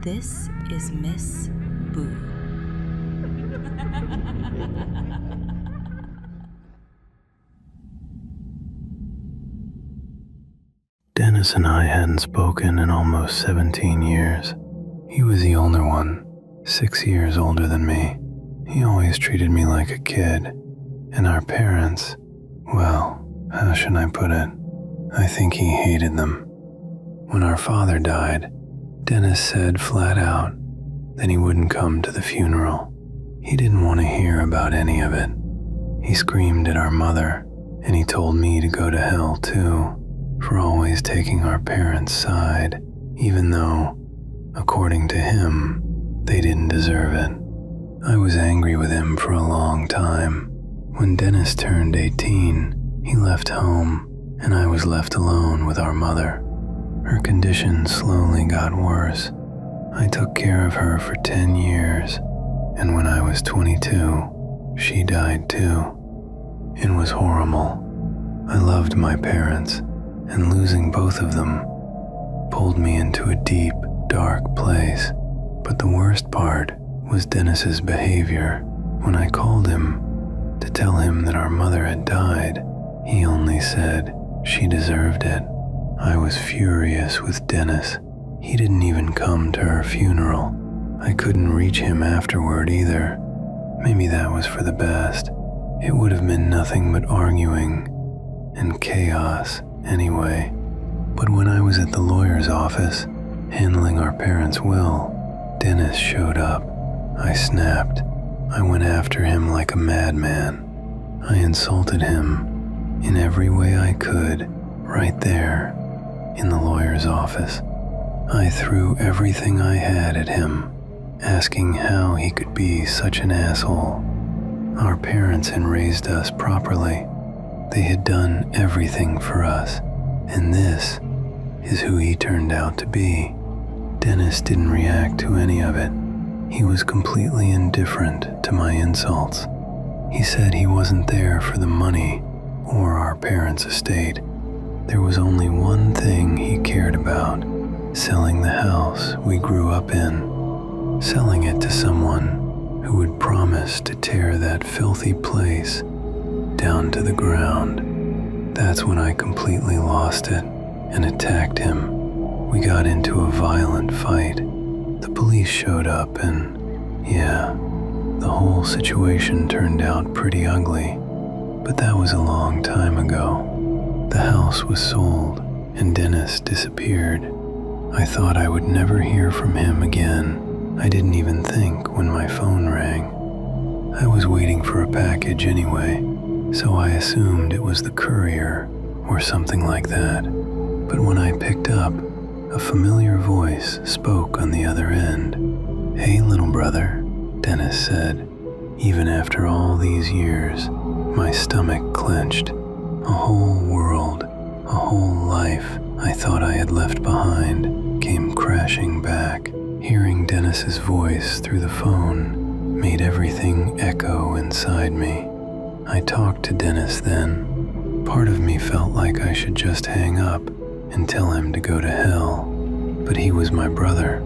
This is Miss Boo. Dennis and I hadn't spoken in almost 17 years. He was the older one, 6 years older than me. He always treated me like a kid. And our parents, well, how should I put it? I think he hated them. When our father died, Dennis said flat out that he wouldn't come to the funeral. He didn't want to hear about any of it. He screamed at our mother, and he told me to go to hell too, for always taking our parents' side, even though, according to him, they didn't deserve it. I was angry with him for a long time. When Dennis turned 18, he left home, and I was left alone with our mother. Her condition slowly got worse. I took care of her for 10 years, and when I was 22, she died too. It was horrible. I loved my parents, and losing both of them pulled me into a deep, dark place. But the worst part was Dennis's behavior. When I called him to tell him that our mother had died, he only said she deserved it. I was furious with Dennis. He didn't even come to her funeral. I couldn't reach him afterward either. Maybe that was for the best. It would have been nothing but arguing and chaos anyway. But when I was at the lawyer's office, handling our parents' will, Dennis showed up. I snapped. I went after him like a madman. I insulted him in every way I could, right there in the lawyer's office. I threw everything I had at him, asking how he could be such an asshole. Our parents had raised us properly. They had done everything for us, and this is who he turned out to be. Dennis didn't react to any of it. He was completely indifferent to my insults. He said he wasn't there for the money or our parents' estate. There was only one thing he cared about: selling the house we grew up in, selling it to someone who would promise to tear that filthy place down to the ground. That's when I completely lost it and attacked him. We got into a violent fight. The police showed up and, yeah, the whole situation turned out pretty ugly. But that was a long time ago. The house was sold and Dennis disappeared. I thought I would never hear from him again. I didn't even think when my phone rang. I was waiting for a package anyway, so I assumed it was the courier or something like that. But when I picked up, a familiar voice spoke on the other end. "Hey, little brother," Dennis said. Even after all these years, my stomach clenched. A whole world, a whole life I thought I had left behind came crashing back. Hearing Dennis's voice through the phone made everything echo inside me. I talked to Dennis then. Part of me felt like I should just hang up and tell him to go to hell. But he was my brother.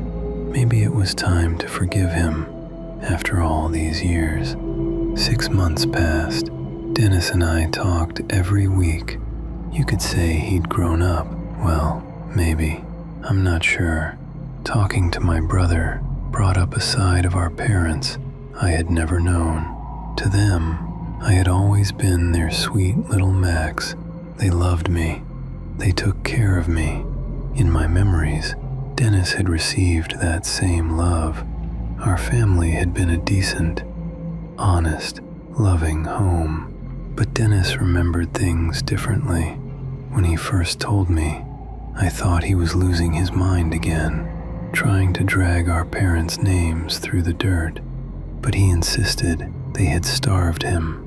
Maybe it was time to forgive him after all these years. 6 months passed. Dennis and I talked every week. You could say he'd grown up. Well, maybe. I'm not sure. Talking to my brother brought up a side of our parents I had never known. To them, I had always been their sweet little Max. They loved me. They took care of me. In my memories, Dennis had received that same love. Our family had been a decent, honest, loving home. But Dennis remembered things differently. When he first told me, I thought he was losing his mind again, trying to drag our parents' names through the dirt. But he insisted they had starved him,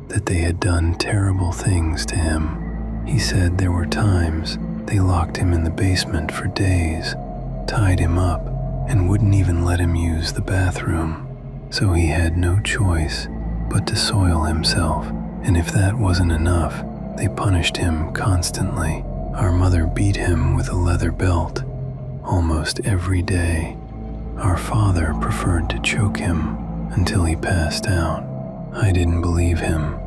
that they had done terrible things to him. He said there were times they locked him in the basement for days, tied him up, and wouldn't even let him use the bathroom. So he had no choice but to soil himself. And if that wasn't enough, they punished him constantly. Our mother beat him with a leather belt almost every day. Our father preferred to choke him until he passed out. I didn't believe him,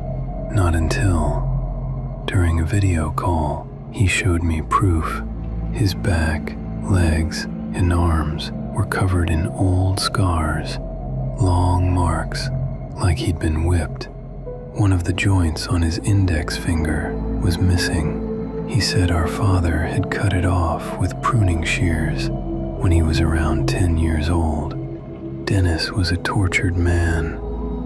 not until, during a video call, he showed me proof. His back, legs, and arms were covered in old scars, long marks, like he'd been whipped. One of the joints on his index finger was missing. He said our father had cut it off with pruning shears when he was around 10 years old. Dennis was a tortured man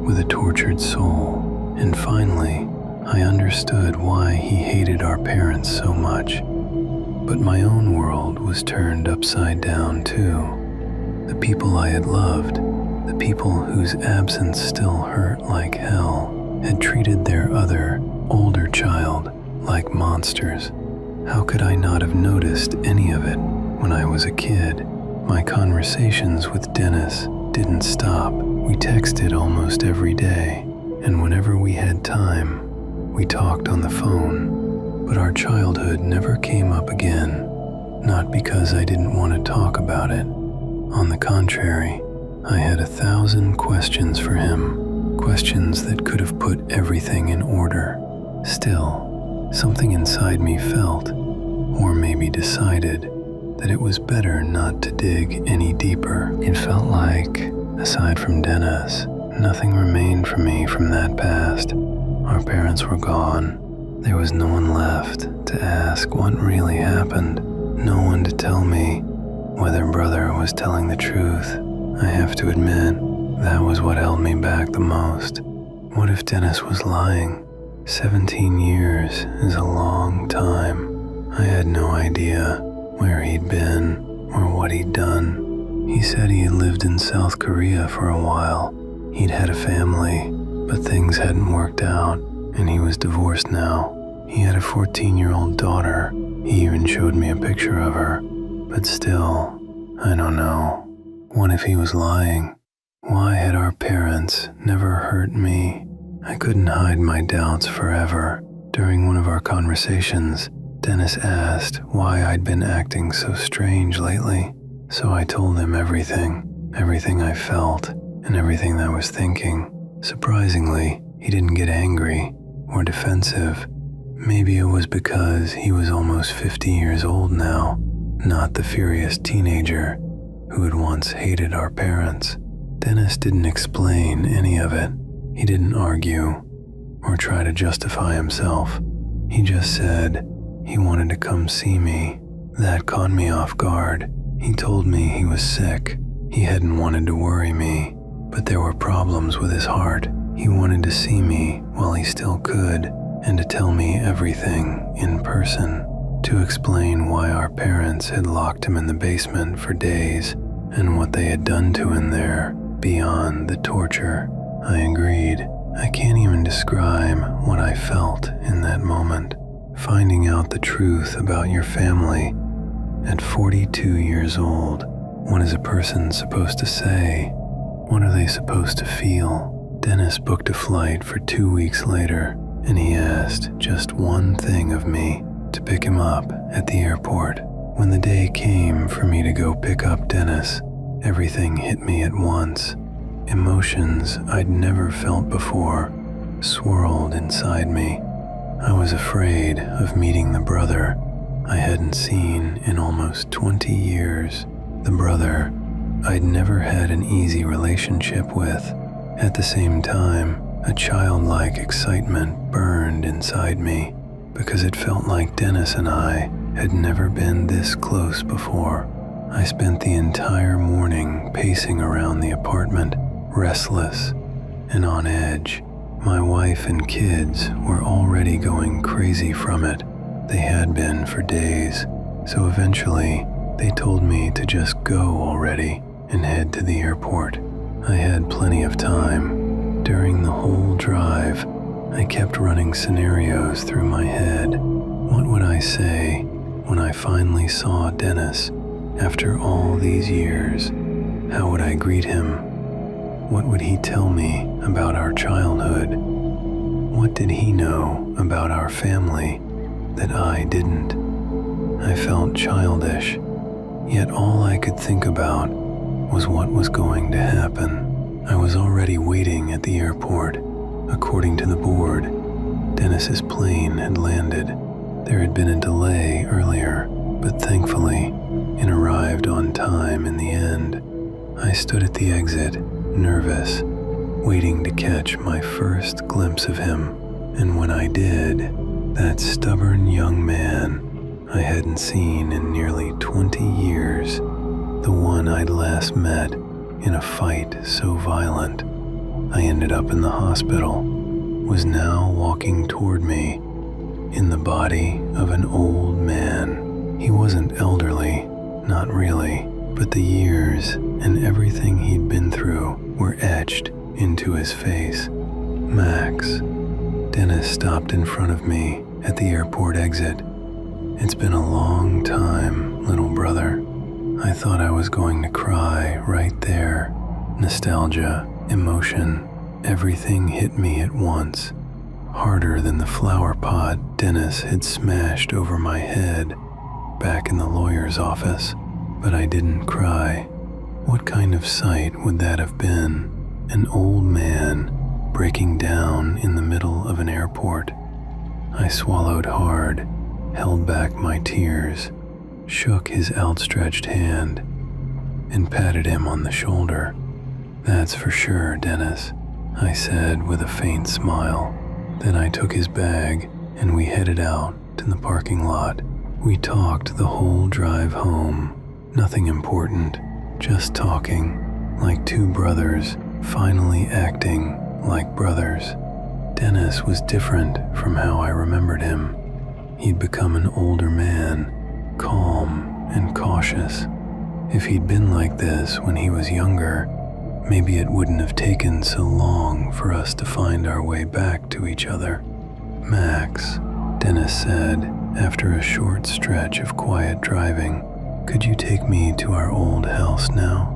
with a tortured soul, and finally, I understood why he hated our parents so much. But my own world was turned upside down too. The people I had loved, the people whose absence still hurt like hell, had treated their other, older child like monsters. How could I not have noticed any of it when I was a kid? My conversations with Dennis didn't stop. We texted almost every day, and whenever we had time, we talked on the phone. But our childhood never came up again, not because I didn't want to talk about it. On the contrary, I had 1,000 questions for him, questions that could have put everything in order. Still, something inside me felt, or maybe decided, that it was better not to dig any deeper. It felt like, aside from Dennis, nothing remained for me from that past. Our parents were gone. There was no one left to ask what really happened. No one to tell me whether brother was telling the truth. I have to admit, that was what held me back the most. What if Dennis was lying? 17 years is a long time. I had no idea where he'd been or what he'd done. He said he had lived in South Korea for a while. He'd had a family, but things hadn't worked out, and he was divorced now. He had a 14-year-old daughter. He even showed me a picture of her. But still, I don't know. What if he was lying? Why had our parents never hurt me? I couldn't hide my doubts forever. During one of our conversations, Dennis asked why I'd been acting so strange lately. So I told him everything I felt, and everything I was thinking. Surprisingly, he didn't get angry or defensive. Maybe it was because he was almost 50 years old now, not the furious teenager who had once hated our parents. Dennis didn't explain any of it. He didn't argue or try to justify himself. He just said he wanted to come see me. That caught me off guard. He told me he was sick. He hadn't wanted to worry me, but there were problems with his heart. He wanted to see me while he still could, and to tell me everything in person, to explain why our parents had locked him in the basement for days and what they had done to him there beyond the torture. I agreed. I can't even describe what I felt in that moment. Finding out the truth about your family at 42 years old. What is a person supposed to say? What are they supposed to feel? Dennis booked a flight for 2 weeks later, and he asked just one thing of me: to pick him up at the airport. When the day came for me to go pick up Dennis, everything hit me at once. Emotions I'd never felt before swirled inside me. I was afraid of meeting the brother I hadn't seen in almost 20 years. The brother I'd never had an easy relationship with. At the same time, a childlike excitement burned inside me because it felt like Dennis and I had never been this close before. I spent the entire morning pacing around the apartment, restless and on edge. My wife and kids were already going crazy from it. They had been for days, so eventually they told me to just go already and head to the airport. I had plenty of time. During the whole drive, I kept running scenarios through my head. What would I say when I finally saw Dennis after all these years? How would I greet him? What would he tell me about our childhood? What did he know about our family that I didn't? I felt childish, yet all I could think about was what was going to happen. I was already waiting at the airport. According to the board, Dennis's plane had landed. There had been a delay earlier, but thankfully, it arrived on time in the end. I stood at the exit, nervous, waiting to catch my first glimpse of him. And when I did, that stubborn young man I hadn't seen in nearly 20 years, the one I'd last met in a fight so violent I ended up in the hospital, was now walking toward me in the body of an old man. He wasn't elderly, not really, but the years and everything he'd been through were etched into his face. Max. Dennis stopped in front of me at the airport exit. It's been a long time, little brother. I thought I was going to cry right there. Nostalgia, emotion, everything hit me at once, harder than the flower pot Dennis had smashed over my head back in the lawyer's office. But I didn't cry. What kind of sight would that have been? An old man breaking down in the middle of an airport. I swallowed hard, held back my tears, shook his outstretched hand, and patted him on the shoulder. "That's for sure, Dennis," I said with a faint smile. Then I took his bag and we headed out to the parking lot. We talked the whole drive home. Nothing important, just talking, like two brothers, finally acting like brothers. Dennis was different from how I remembered him. He'd become an older man, calm and cautious. If he'd been like this when he was younger, maybe it wouldn't have taken so long for us to find our way back to each other. "Max," Dennis said after a short stretch of quiet driving, "could you take me to our old house now?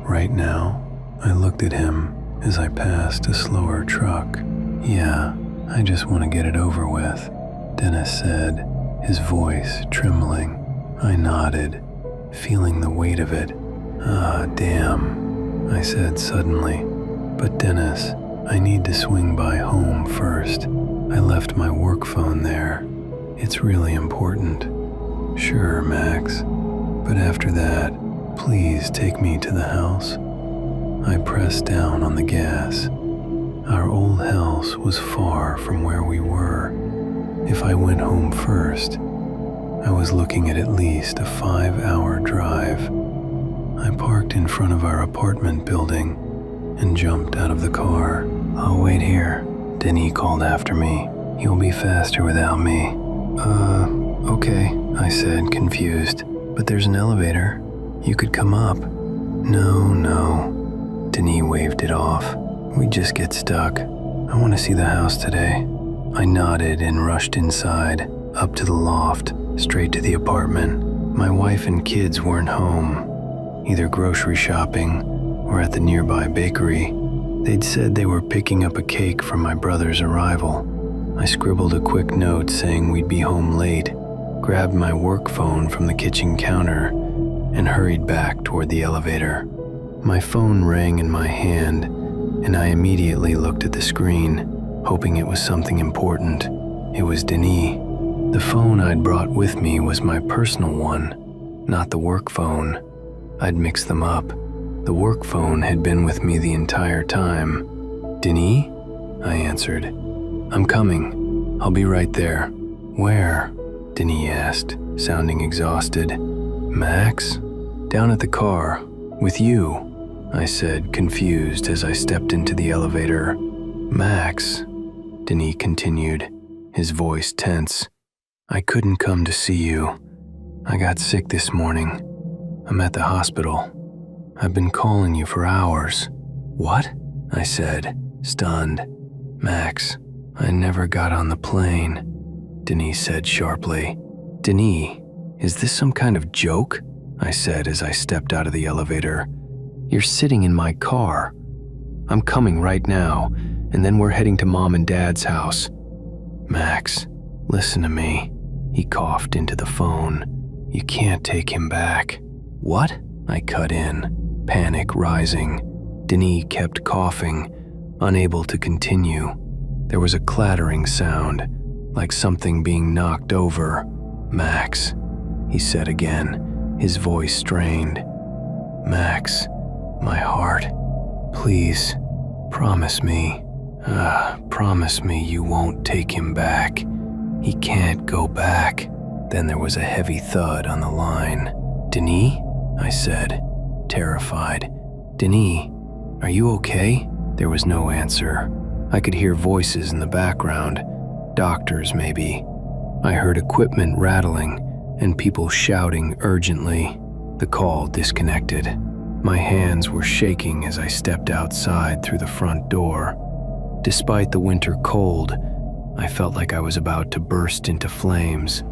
Right now?" I looked at him as I passed a slower truck. "Yeah, I just want to get it over with," Dennis said, his voice trembling. I nodded, feeling the weight of it. "Ah, damn," I said suddenly. "But Dennis, I need to swing by home first. I left my work phone there. It's really important." "Sure, Max. But after that, please take me to the house." I pressed down on the gas. Our old house was far from where we were. If I went home first, I was looking at least a 5-hour drive. I parked in front of our apartment building and jumped out of the car. "I'll wait here," Denny called after me. "You'll be faster without me." Okay, I said, confused. "But there's an elevator. You could come up." No. Denny waved it off. "We'd just get stuck. I want to see the house today." I nodded and rushed inside, up to the loft, straight to the apartment. My wife and kids weren't home, either grocery shopping or at the nearby bakery. They'd said they were picking up a cake from my brother's arrival. I scribbled a quick note saying we'd be home late, grabbed my work phone from the kitchen counter, and hurried back toward the elevator. My phone rang in my hand, and I immediately looked at the screen, hoping it was something important. It was Denis. The phone I'd brought with me was my personal one, not the work phone. I'd mixed them up. The work phone had been with me the entire time. "Denis?" I answered. "I'm coming. I'll be right there." "Where?" Denis asked, sounding exhausted. "Max?" "Down at the car, with you," I said, confused as I stepped into the elevator. "Max," Denis continued, his voice tense. "I couldn't come to see you. I got sick this morning. I'm at the hospital. I've been calling you for hours." "What?" I said, stunned. "Max, I never got on the plane," Denis said sharply. "Denis, is this some kind of joke?" I said as I stepped out of the elevator. "You're sitting in my car. I'm coming right now, and then we're heading to Mom and Dad's house." "Max, listen to me," he coughed into the phone. "You can't take him back." "What?" I cut in. panic rising. Denis kept coughing, unable to continue. There was a clattering sound, like something being knocked over. "Max," he said again, his voice strained. "Max, my heart. Please, promise me. Promise me you won't take him back. He can't go back." Then there was a heavy thud on the line. "Denis?" I said, terrified. "Denis, are you okay?" There was no answer. I could hear voices in the background, doctors maybe. I heard equipment rattling and people shouting urgently. The call disconnected. My hands were shaking as I stepped outside through the front door. Despite the winter cold, I felt like I was about to burst into flames.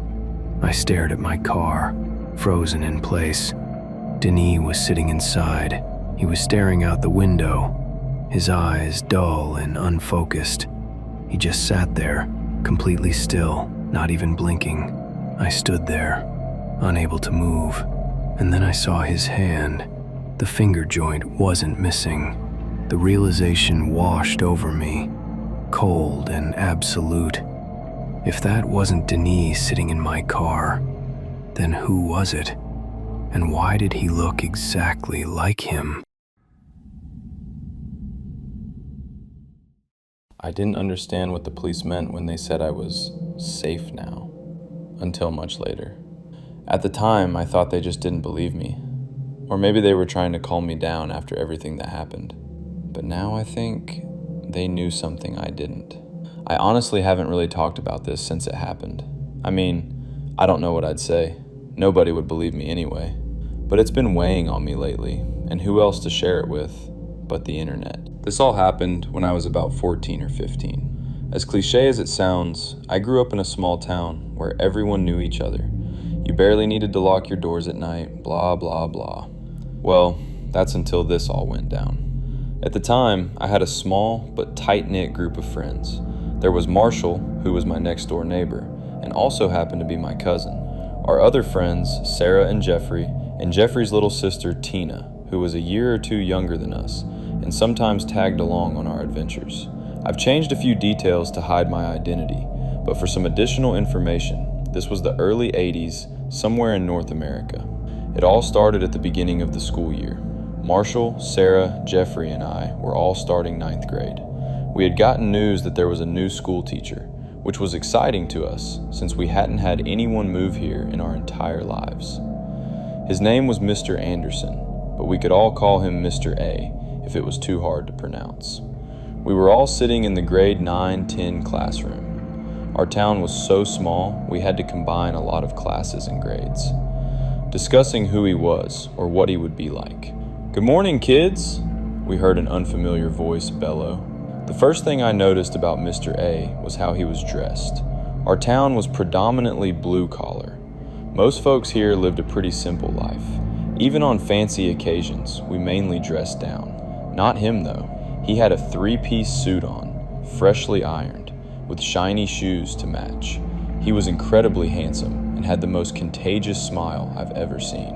I stared at my car, frozen in place. Denis was sitting inside. He was staring out the window, his eyes dull and unfocused. He just sat there, completely still, not even blinking. I stood there, unable to move, and then I saw his hand. The finger joint wasn't missing. The realization washed over me, cold and absolute. If that wasn't Denis sitting in my car, then who was it? And why did he look exactly like him? I didn't understand what the police meant when they said I was safe now, until much later. At the time, I thought they just didn't believe me. Or maybe they were trying to calm me down after everything that happened. But now I think they knew something I didn't. I honestly haven't really talked about this since it happened. I mean, I don't know what I'd say. Nobody would believe me anyway. But it's been weighing on me lately, and who else to share it with but the internet? This all happened when I was about 14 or 15. As cliche as it sounds, I grew up in a small town where everyone knew each other. You barely needed to lock your doors at night, blah, blah, blah. Well, that's until this all went down. At the time, I had a small but tight-knit group of friends. There was Marshall, who was my next-door neighbor, and also happened to be my cousin. Our other friends, Sarah and Jeffrey's little sister, Tina, who was a year or two younger than us, and sometimes tagged along on our adventures. I've changed a few details to hide my identity, but for some additional information, this was the early 80s, somewhere in North America. It all started at the beginning of the school year. Marshall, Sarah, Jeffrey, and I were all starting 9th grade. We had gotten news that there was a new school teacher, which was exciting to us since we hadn't had anyone move here in our entire lives. His name was Mr. Anderson, but we could all call him Mr. A if it was too hard to pronounce. We were all sitting in the grade 9-10 classroom. Our town was so small, we had to combine a lot of classes and grades, discussing who he was or what he would be like. "Good morning, kids," we heard an unfamiliar voice bellow. The first thing I noticed about Mr. A was how he was dressed. Our town was predominantly blue collar. Most folks here lived a pretty simple life. Even on fancy occasions, we mainly dressed down. Not him though. He had a 3-piece suit on, freshly ironed, with shiny shoes to match. He was incredibly handsome and had the most contagious smile I've ever seen.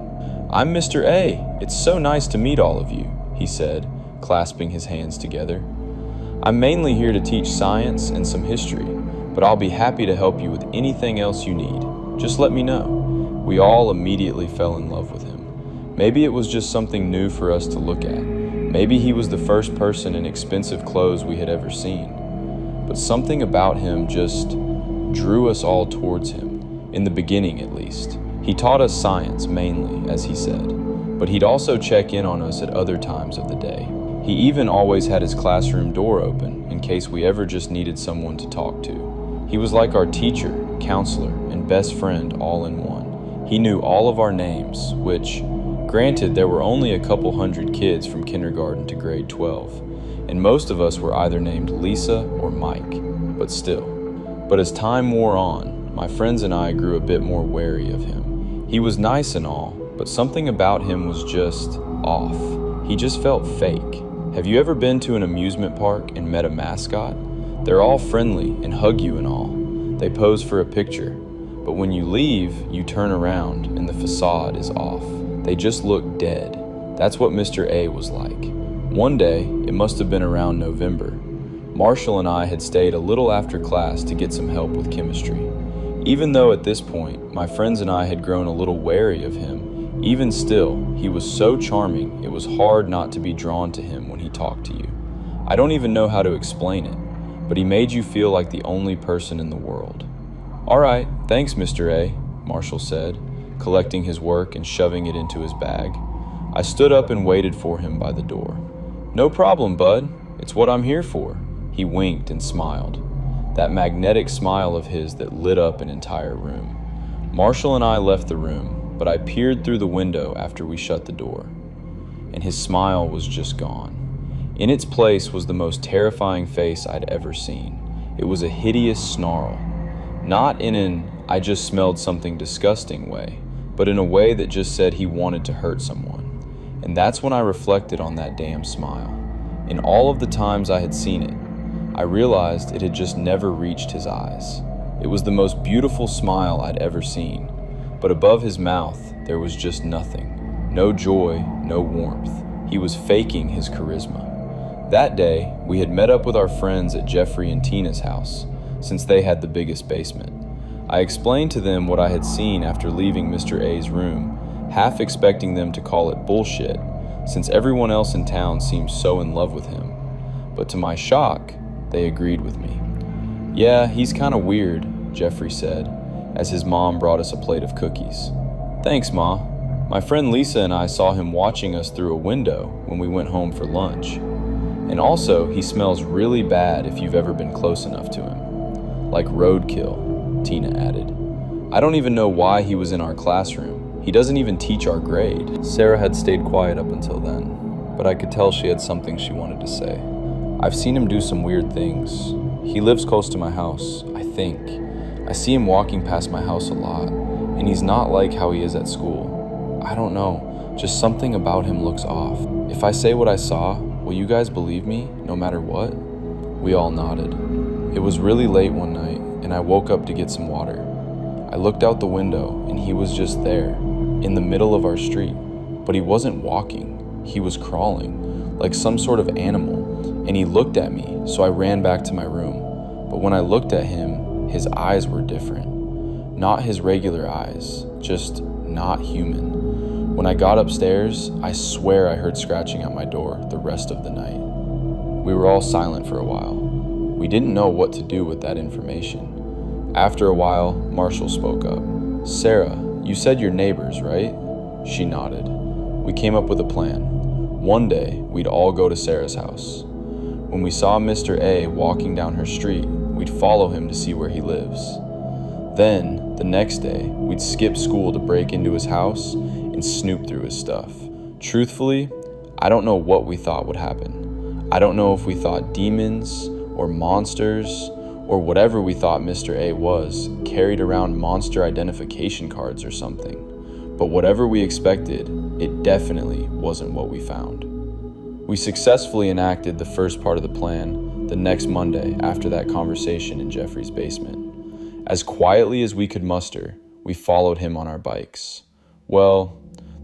"I'm Mr. A. It's so nice to meet all of you," he said, clasping his hands together. "I'm mainly here to teach science and some history, but I'll be happy to help you with anything else you need. Just let me know." We all immediately fell in love with him. Maybe it was just something new for us to look at. Maybe he was the first person in expensive clothes we had ever seen. But something about him just drew us all towards him, in the beginning at least. He taught us science mainly, as he said, but he'd also check in on us at other times of the day. He even always had his classroom door open in case we ever just needed someone to talk to. He was like our teacher, counselor, and best friend all in one. He knew all of our names, which, granted, there were only a couple hundred kids from kindergarten to grade 12, and most of us were either named Lisa or Mike, but still. But as time wore on, my friends and I grew a bit more wary of him. He was nice and all, but something about him was just off. He just felt fake. Have you ever been to an amusement park and met a mascot? They're all friendly and hug you and all. They pose for a picture. But when you leave, you turn around and the facade is off. They just look dead. That's what Mr. A was like. One day, it must have been around November, Marshall and I had stayed a little after class to get some help with chemistry. Even though at this point, my friends and I had grown a little wary of him, even still, he was so charming, it was hard not to be drawn to him when he talked to you. I don't even know how to explain it, but he made you feel like the only person in the world. "All right, thanks, Mr. A," Marshall said, collecting his work and shoving it into his bag. I stood up and waited for him by the door. "No problem, bud. It's what I'm here for." He winked and smiled, that magnetic smile of his that lit up an entire room. Marshall and I left the room, but I peered through the window after we shut the door, and his smile was just gone. In its place was the most terrifying face I'd ever seen. It was a hideous snarl, not in an "I just smelled something disgusting" way, but in a way that just said he wanted to hurt someone. And that's when I reflected on that damn smile. In all of the times I had seen it, I realized it had just never reached his eyes. It was the most beautiful smile I'd ever seen, but above his mouth, there was just nothing. No joy, no warmth. He was faking his charisma. That day, we had met up with our friends at Jeffrey and Tina's house, since they had the biggest basement. I explained to them what I had seen after leaving Mr. A's room, half expecting them to call it bullshit, since everyone else in town seemed so in love with him. But to my shock, they agreed with me. "Yeah, he's kinda weird," Jeffrey said, as his mom brought us a plate of cookies. "Thanks, Ma. My friend Lisa and I saw him watching us through a window when we went home for lunch. And also, he smells really bad if you've ever been close enough to him. Like roadkill," Tina added. "I don't even know why he was in our classroom. He doesn't even teach our grade." Sarah had stayed quiet up until then, but I could tell she had something she wanted to say. "I've seen him do some weird things. He lives close to my house, I think. I see him walking past my house a lot, and he's not like how he is at school. I don't know, just something about him looks off. If I say what I saw, will you guys believe me, no matter what?" We all nodded. It was really late one night, and I woke up to get some water. I looked out the window, and he was just there, in the middle of our street. But he wasn't walking, he was crawling, like some sort of animal, and he looked at me, so I ran back to my room. But when I looked at him, his eyes were different. Not his regular eyes, just not human. When I got upstairs, I swear I heard scratching at my door the rest of the night. We were all silent for a while. We didn't know what to do with that information. After a while, Marshall spoke up. "Sarah, you said you're neighbors, right?" She nodded. We came up with a plan. One day, we'd all go to Sarah's house. When we saw Mr. A walking down her street, we'd follow him to see where he lives. Then, the next day, we'd skip school to break into his house and snoop through his stuff. Truthfully, I don't know what we thought would happen. I don't know if we thought demons or monsters or whatever we thought Mr. A was carried around monster identification cards or something. But whatever we expected, it definitely wasn't what we found. We successfully enacted the first part of the plan the next Monday after that conversation in Jeffrey's basement. As quietly as we could muster, we followed him on our bikes. Well,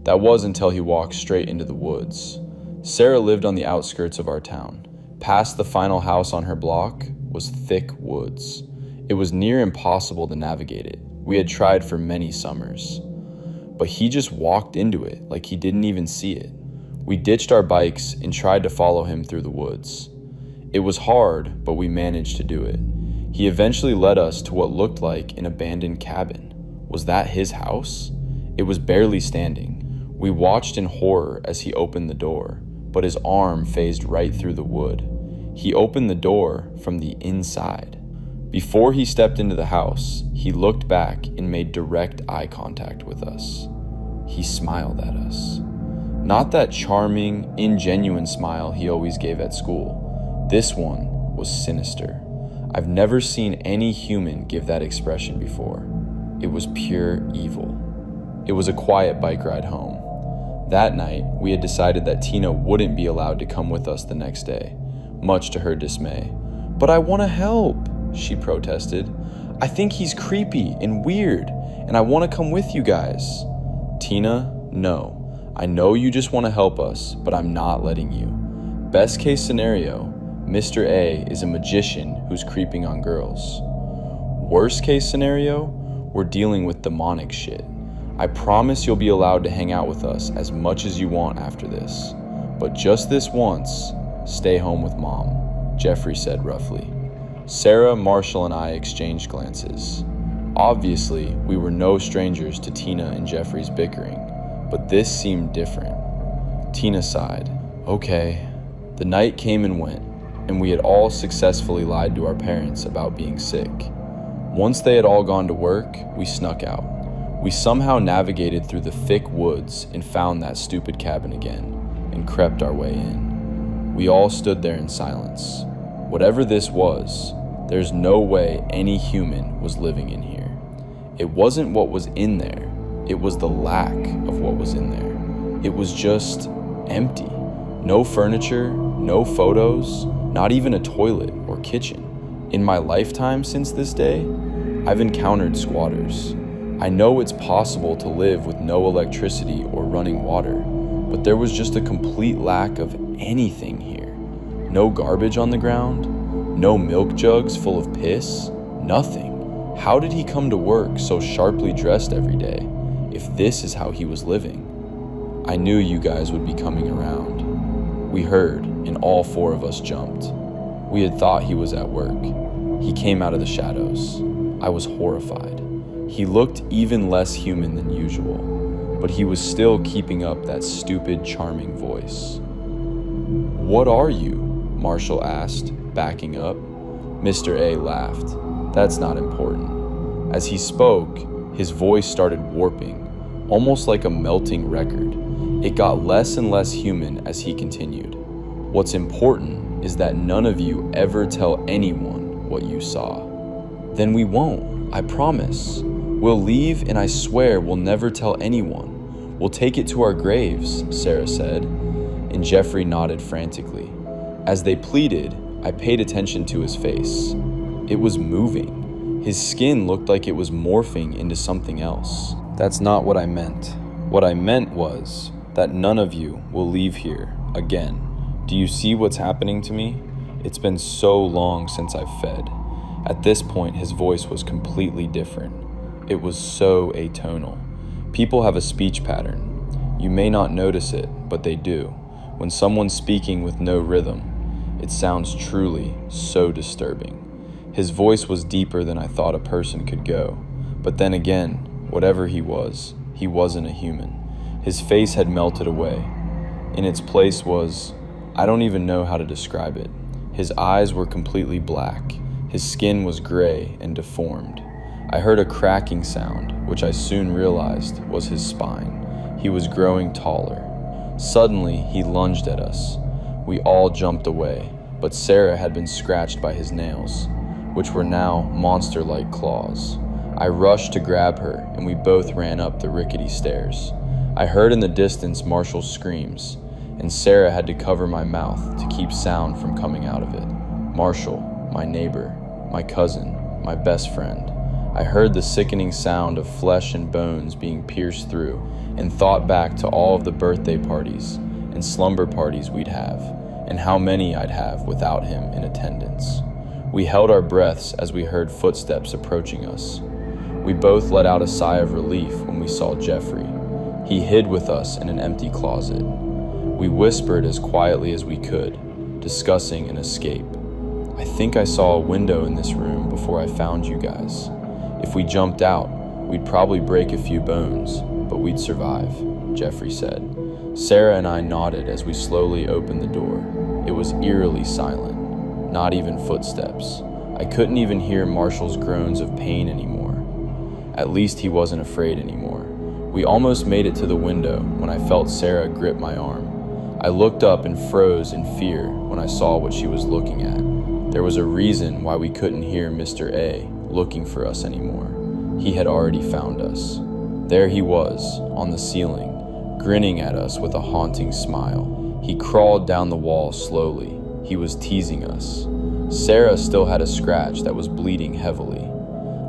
that was until he walked straight into the woods. Sarah lived on the outskirts of our town. Past the final house on her block was thick woods. It was near impossible to navigate it. We had tried for many summers. But he just walked into it like he didn't even see it. We ditched our bikes and tried to follow him through the woods. It was hard, but we managed to do it. He eventually led us to what looked like an abandoned cabin. Was that his house? It was barely standing. We watched in horror as he opened the door, but his arm phased right through the wood. He opened the door from the inside. Before he stepped into the house, he looked back and made direct eye contact with us. He smiled at us. Not that charming, ingenuine smile he always gave at school. This one was sinister. I've never seen any human give that expression before. It was pure evil. It was a quiet bike ride home. That night, we had decided that Tina wouldn't be allowed to come with us the next day, much to her dismay. "But I want to help," she protested. "I think he's creepy and weird, and I want to come with you guys." "Tina, no. I know you just want to help us, but I'm not letting you. Best case scenario, Mr. A is a magician who's creeping on girls. Worst case scenario, we're dealing with demonic shit. I promise you'll be allowed to hang out with us as much as you want after this. But just this once, stay home with Mom, Jeffrey said roughly. Sarah, Marshall, and I exchanged glances. Obviously, we were no strangers to Tina and Jeffrey's bickering, but this seemed different. Tina sighed. Okay. The night came and went, and we had all successfully lied to our parents about being sick. Once they had all gone to work, we snuck out. We somehow navigated through the thick woods and found that stupid cabin again, and crept our way in. We all stood there in silence. Whatever this was, there's no way any human was living in here. It wasn't what was in there, it was the lack of what was in there. It was just empty. No furniture, no photos, not even a toilet or kitchen. In my lifetime since this day, I've encountered squatters. I know it's possible to live with no electricity or running water, but there was just a complete lack of anything here. No garbage on the ground, no milk jugs full of piss, nothing. How did he come to work so sharply dressed every day, if this is how he was living? I knew you guys would be coming around. We heard, and all four of us jumped. We had thought he was at work. He came out of the shadows. I was horrified. He looked even less human than usual, but he was still keeping up that stupid, charming voice. "What are you?" Marshall asked, backing up. Mr. A laughed. "That's not important." As he spoke, his voice started warping, almost like a melting record. It got less and less human as he continued. "What's important is that none of you ever tell anyone what you saw." "Then we won't, I promise. We'll leave, and I swear we'll never tell anyone. We'll take it to our graves," Sarah said, and Jeffrey nodded frantically. As they pleaded, I paid attention to his face. It was moving. His skin looked like it was morphing into something else. "That's not what I meant. What I meant was that none of you will leave here again. Do you see what's happening to me? It's been so long since I've fed." At this point, his voice was completely different. It was so atonal. People have a speech pattern. You may not notice it, but they do. When someone's speaking with no rhythm, it sounds truly so disturbing. His voice was deeper than I thought a person could go. But then again, whatever he wasn't a human. His face had melted away. In its place was, I don't even know how to describe it. His eyes were completely black. His skin was gray and deformed. I heard a cracking sound, which I soon realized was his spine. He was growing taller. Suddenly, he lunged at us. We all jumped away, but Sarah had been scratched by his nails, which were now monster-like claws. I rushed to grab her, and we both ran up the rickety stairs. I heard in the distance Marshall's screams, and Sarah had to cover my mouth to keep sound from coming out of it. Marshall, my neighbor, my cousin, my best friend. I heard the sickening sound of flesh and bones being pierced through, and thought back to all of the birthday parties and slumber parties we'd have, and how many I'd have without him in attendance. We held our breaths as we heard footsteps approaching us. We both let out a sigh of relief when we saw Jeffrey. He hid with us in an empty closet. We whispered as quietly as we could, discussing an escape. "I think I saw a window in this room before I found you guys. If we jumped out, we'd probably break a few bones, but we'd survive," Jeffrey said. Sarah and I nodded as we slowly opened the door. It was eerily silent, not even footsteps. I couldn't even hear Marshall's groans of pain anymore. At least he wasn't afraid anymore. We almost made it to the window when I felt Sarah grip my arm. I looked up and froze in fear when I saw what she was looking at. There was a reason why we couldn't hear Mr. A looking for us anymore. He had already found us. There he was, on the ceiling, grinning at us with a haunting smile. He crawled down the wall slowly. He was teasing us. Sarah still had a scratch that was bleeding heavily.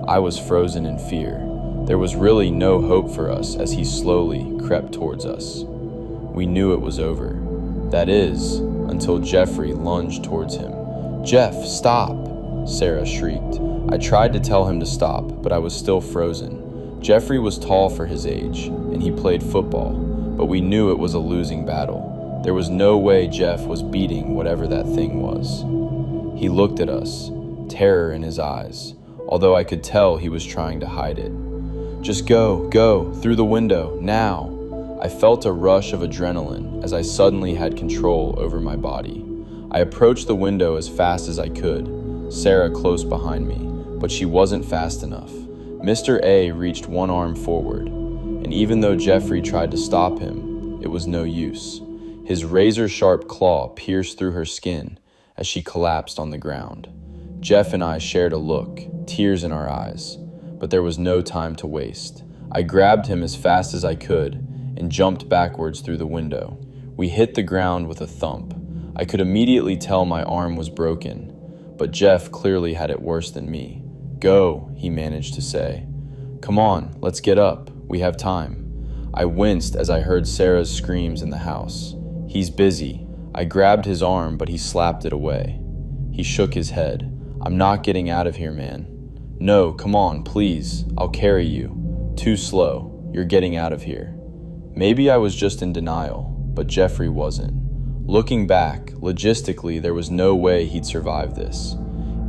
I was frozen in fear. There was really no hope for us as he slowly crept towards us. we knew it was over. That is, until Jeffrey lunged towards him. "Jeff, stop!" Sarah shrieked. I tried to tell him to stop, but I was still frozen. Jeffrey was tall for his age, and he played football, but we knew it was a losing battle. There was no way Jeff was beating whatever that thing was. He looked at us, terror in his eyes, although I could tell he was trying to hide it. "Just go, through the window, now!" I felt a rush of adrenaline as I suddenly had control over my body. I approached the window as fast as I could, Sarah close behind me, but she wasn't fast enough. Mr. A reached one arm forward, and even though Jeffrey tried to stop him, it was no use. His razor-sharp claw pierced through her skin as she collapsed on the ground. Jeff and I shared a look, tears in our eyes, but there was no time to waste. I grabbed him as fast as I could and jumped backwards through the window. We hit the ground with a thump. I could immediately tell my arm was broken, but Jeff clearly had it worse than me. "Go," he managed to say. "Come on, let's get up. We have time." I winced as I heard Sarah's screams in the house. "He's busy." I grabbed his arm, but he slapped it away. He shook his head. "I'm not getting out of here, man." "No, come on, please. I'll carry you." "Too slow. You're getting out of here." Maybe I was just in denial, but Jeffrey wasn't. Looking back, logistically, there was no way he'd survive this,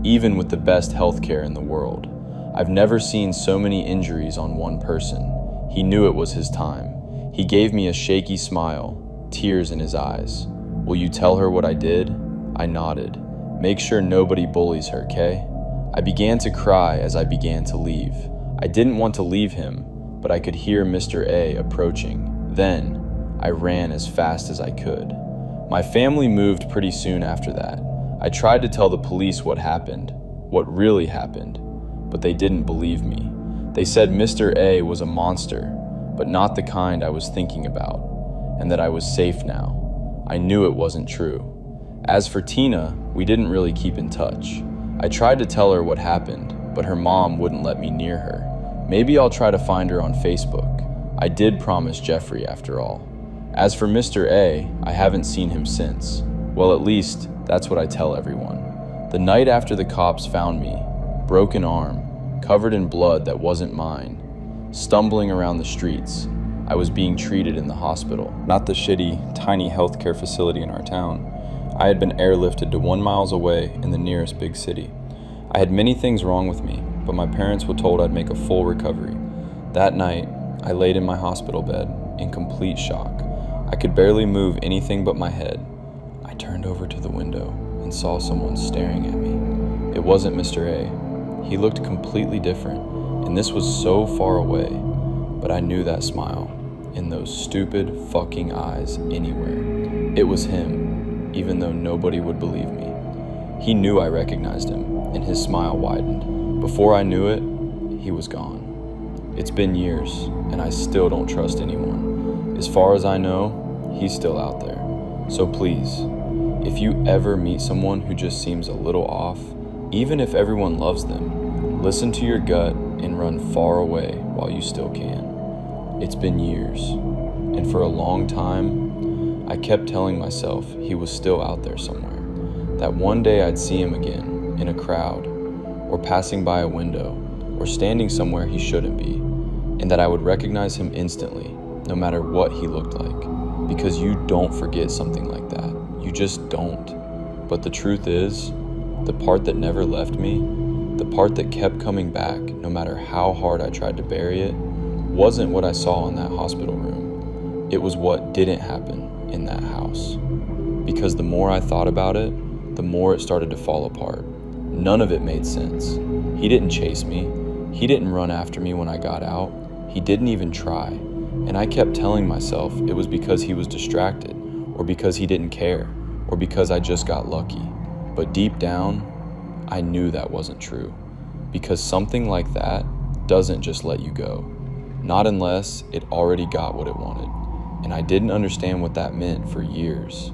even with the best healthcare in the world. I've never seen so many injuries on one person. He knew it was his time. He gave me a shaky smile, tears in his eyes. "Will you tell her what I did?" I nodded. "Make sure nobody bullies her, okay?" I began to cry as I began to leave. I didn't want to leave him, but I could hear Mr. A approaching. Then, I ran as fast as I could. My family moved pretty soon after that. I tried to tell the police what happened, what really happened, but they didn't believe me. They said Mr. A was a monster, but not the kind I was thinking about, and that I was safe now. I knew it wasn't true. As for Tina, we didn't really keep in touch. I tried to tell her what happened, but her mom wouldn't let me near her. Maybe I'll try to find her on Facebook. I did promise Jeffrey, after all. As for Mr. A, I haven't seen him since. Well, at least, that's what I tell everyone. The night after the cops found me, broken arm, covered in blood that wasn't mine, stumbling around the streets, I was being treated in the hospital. Not the shitty, tiny healthcare facility in our town. I had been airlifted to 1 mile away in the nearest big city. I had many things wrong with me, but my parents were told I'd make a full recovery. That night, I laid in my hospital bed, in complete shock. I could barely move anything but my head. I turned over to the window and saw someone staring at me. It wasn't Mr. A. He looked completely different, and this was so far away, but I knew that smile, in those stupid fucking eyes anywhere. It was him, even though nobody would believe me. He knew I recognized him, and his smile widened. Before I knew it, he was gone. It's been years, and I still don't trust anyone. As far as I know, he's still out there. So please, if you ever meet someone who just seems a little off, even if everyone loves them, listen to your gut and run far away while you still can. It's been years, and for a long time, I kept telling myself he was still out there somewhere, that one day I'd see him again, in a crowd, or passing by a window, or standing somewhere he shouldn't be, and that I would recognize him instantly, no matter what he looked like, because you don't forget something like that. You just don't. But the truth is, the part that never left me, the part that kept coming back no matter how hard I tried to bury it, wasn't what I saw in that hospital room. It was what didn't happen in that house. Because the more I thought about it, the more it started to fall apart. None of it made sense. He didn't chase me. He didn't run after me when I got out. He didn't even try. And I kept telling myself it was because he was distracted, or because he didn't care, or because I just got lucky. But deep down, I knew that wasn't true. Because something like that doesn't just let you go. Not unless it already got what it wanted. And I didn't understand what that meant for years.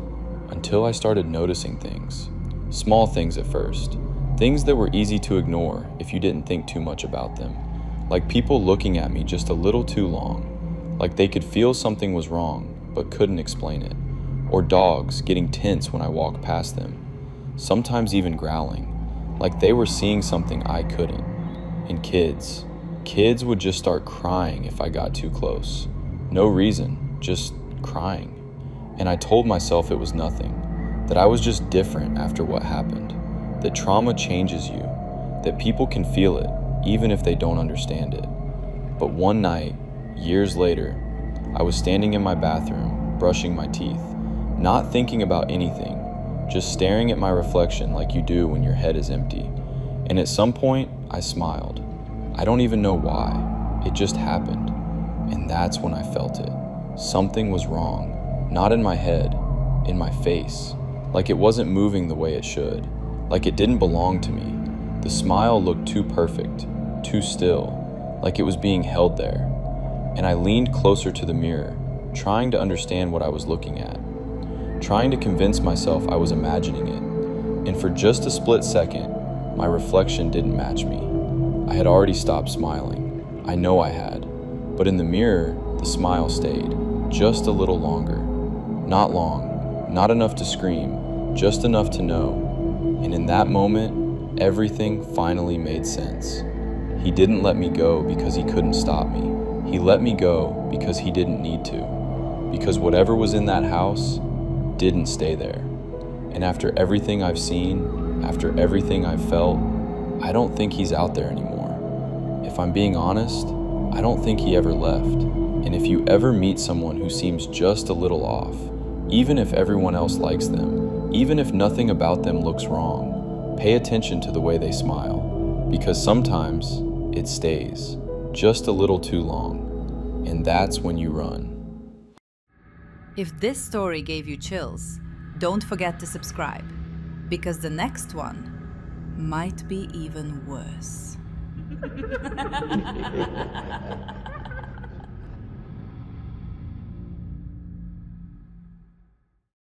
Until I started noticing things. Small things at first. Things that were easy to ignore if you didn't think too much about them. Like people looking at me just a little too long. Like they could feel something was wrong, but couldn't explain it. Or dogs getting tense when I walked past them, sometimes even growling, like they were seeing something I couldn't. And kids would just start crying if I got too close. No reason, just crying. And I told myself it was nothing, that I was just different after what happened, that trauma changes you, that people can feel it, even if they don't understand it. But one night, years later, I was standing in my bathroom, brushing my teeth, not thinking about anything, just staring at my reflection like you do when your head is empty. And at some point, I smiled. I don't even know why. It just happened. And that's when I felt it. Something was wrong. Not in my head, in my face. Like it wasn't moving the way it should. Like it didn't belong to me. The smile looked too perfect, too still, like it was being held there. And I leaned closer to the mirror, trying to understand what I was looking at, trying to convince myself I was imagining it. And for just a split second, my reflection didn't match me. I had already stopped smiling. I know I had. But in the mirror, the smile stayed, just a little longer. Not long, not enough to scream, just enough to know. And in that moment, everything finally made sense. He didn't let me go because he couldn't stop me. He let me go because he didn't need to. Because whatever was in that house didn't stay there. And after everything I've seen, after everything I've felt, I don't think he's out there anymore. If I'm being honest, I don't think he ever left. And if you ever meet someone who seems just a little off, even if everyone else likes them, even if nothing about them looks wrong, pay attention to the way they smile. Because sometimes it stays just a little too long. And that's when you run. If this story gave you chills, don't forget to subscribe, because the next one might be even worse.